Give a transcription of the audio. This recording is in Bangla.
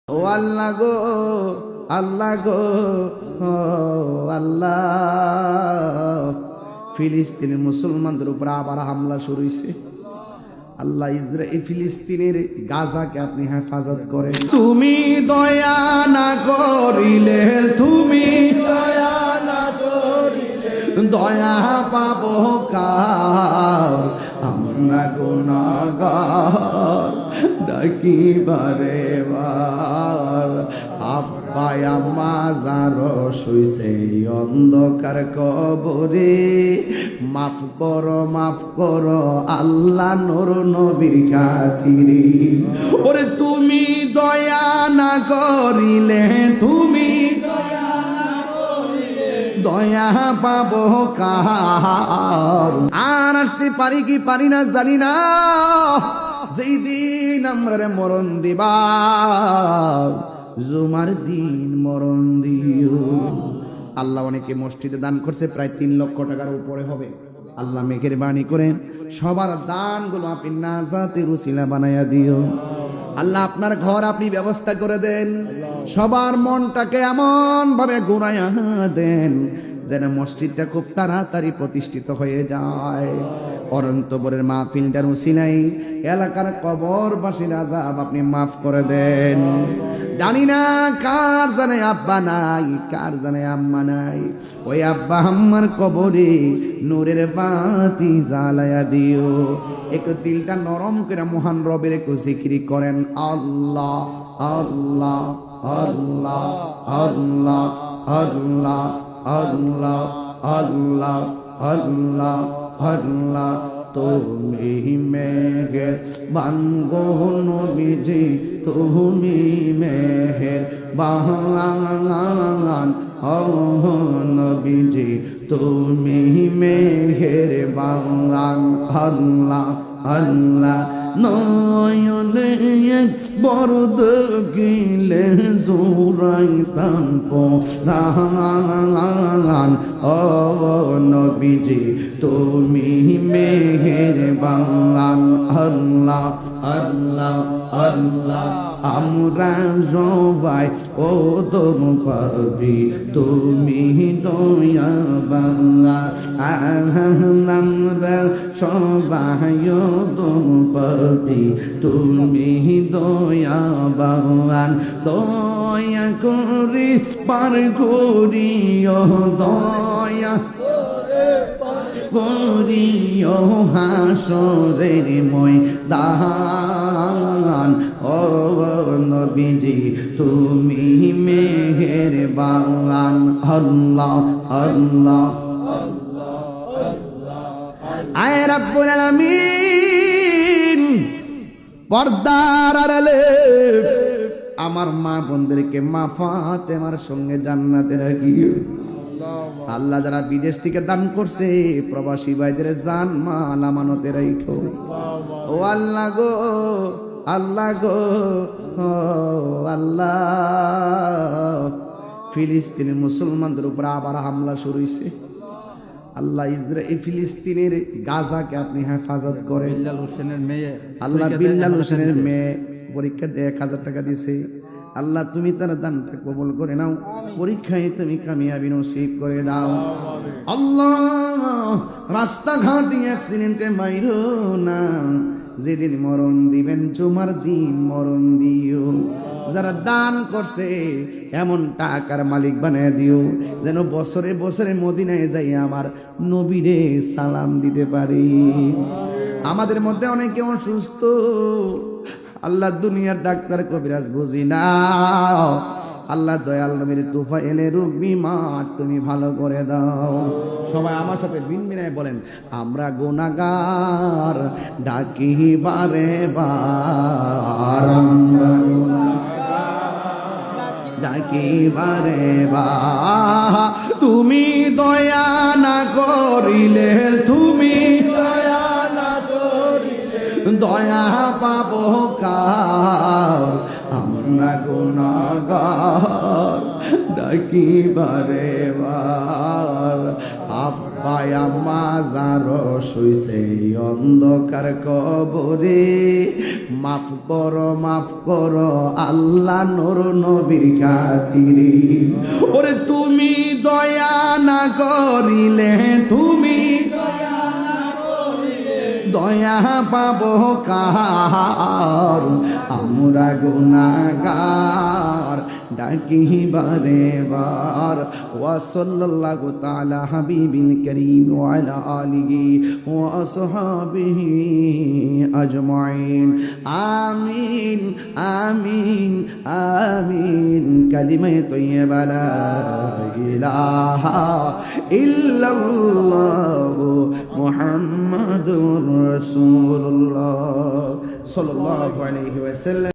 ও আল্লাহ গো, আল্লাহ গো, ও আল্লাহ, ফিলিস্তিনের মুসলমানদের উপর আবার হামলা শুরু হয়েছে। আল্লাহ ইসরায়েল ফিলিস্তিনের গাজাকে আপনি হেফাজত করেন। তুমি দয়া না করিলে, তুমি দয়া না করিলে দয়া পাবো কার? আমরা গুনাহগার ডাকি বারে বার। আব্বা আম্মা যারা শুইছে অন্ধকার কবরে, মাফ করো আল্লাহ নূর নবীর খাতিরে। ওরে তুমি দয়া না করিলে, তুমি দয়া পাবো কার? আর আসতে পারি কি পারি না জানি না, যেই দিন আমরা মরণ দিবা, জুমার দিন মরণ দিও। আল্লাহ অনেকে মসজিদে দান করছে, প্রায় 3 লক্ষ টাকার উপরে হবে। আল্লাহ মেহেরবানি করেন সবার দানগুলো আপনি নাজাতের উসিলা বানাইয়া দিও। আল্লাহ আপনার ঘর আপনি ব্যবস্থা করে দেন, সবার মনটাকে এমন ভাবে ঘুরাইয়া দেন যেন মসজিদটা খুব তাড়াতাড়ি প্রতিষ্ঠিত হয়ে যায়। অনন্তপুরের মাহফিলটার উসিলাই এলাকার কবরবাসীর আযাব আপনি মাফ করে দেন। জানি না কার জানে আব্বা নাই, কার জানে আম্মা নাই, ওই আব্বা আম্মার কবরে নূরের বাতি জ্বালায়া দিও। একটু দিলটা নরম করে মহান রবের একটু জিকির করেন, আল্লাহ আল্লাহ আল্লাহ আল্লাহ আল্লাহ আল্লাহ আল্লাহ আল্লাহ আল্লাহ। তুমি মেহের বানগো নবীজি, তুমি মেহের বান ও নবীজি, তুমি মেহের বান। আল্লাহ আল্লাহ নয়নে বরদ গিলে জোরাইতাম পরাণ ও নবীজি, তুমি মেহেরবান। আল্লাহ আল্লাহ আল্লাহ আমরা সবাই ও তোম পাবি, তুমি দয়াবান। আমরা সবাই ও তোম পাবি, তুমি দয়াবান। দয়া করে পার করিও, দয়া করিও হাসরের ময়দান ও নবীজি, তুমি মেহেরবান। আল্লাহ আল্লাহ আয় রাব্বুল আলামিন, পর্দার আড়ালে আমার মা বোনদেরকে মা ফাতেমার সঙ্গে জান্নাতে রাখিও। আল্লাহ যারা বিদেশ থেকে দান করছে, প্রবাসী ভাইদের জান মাল আমানতে রাখো। ও আল্লাহ গো, আল্লাহ গো, ও আল্লাহ, ফিলিস্তিনের মুসলমানদের উপর আবার হামলা শুরু হয়েছে। আল্লাহ ইসরায়েল ফিলিস্তিনের গাজাকে আপনি হেফাজত করেন। আল্লাহ বিল্লাল হোসেনের মেয়ে পরীক্ষা 1000 টাকা দিয়েছে। আল্লাহ তুমি তার দানটা কবুল করে নাও, পরীক্ষায় তুমি কামিয়াবি নসিব করে দাও। আল্লাহ রাস্তাঘাটে অ্যাক্সিডেন্টে মাইরো না, যেদিন মরণ দিবেন জুমার দিন মরণ দিও। যারা দান করছে এমন টাকার মালিক বানায় দিও যেন বছরে বছরে মদিনায় যাই আমার নবীরে সালাম দিতে পারি। আমাদের মধ্যে অনেকে অসুস্থ, আল্লাহ দুনিয়ার ডাক্তার কবিরাজ বুঝি না, আল্লাহ দয়াল নবীর তুফাইলে রোগ বিমার তুমি ভালো করে দাও। সবাই আমার সাথে বিনবিনায় বলেন, আমরা গুনাহগার ডাকি বারে বার, আমরা ডাকি বারে বার। তুমি দয়া না করিলে, তুমি দয়া না করিলে দয়া পাবো কার? আমরা গুনাহগার ডাকি বারে বার। পায়া মাজার শুইছে অন্ধকার কবরে, মাফ করো আল্লাহ নূর নবীর খাতিরে। ওরে তুমি দয়া না করিলে, তুমি দয়া পাবো কার, আমরা গুনাহগার ডাকি বারে বার। ওয়া সাল্লাল্লাহু তাআলা হাবিবিল কারীম ওয়া আলা আলিহি ওয়া আসহাবিহি আজমাইন। আমিন আমিন আমিন। কালিমায়ে তাইয়্যিবা লা ইলাহা ইল্লাল্লাহ মুহাম্মাদুর রাসূলুল্লাহ সাল্লাল্লাহু আলাইহি ওয়াসাল্লাম।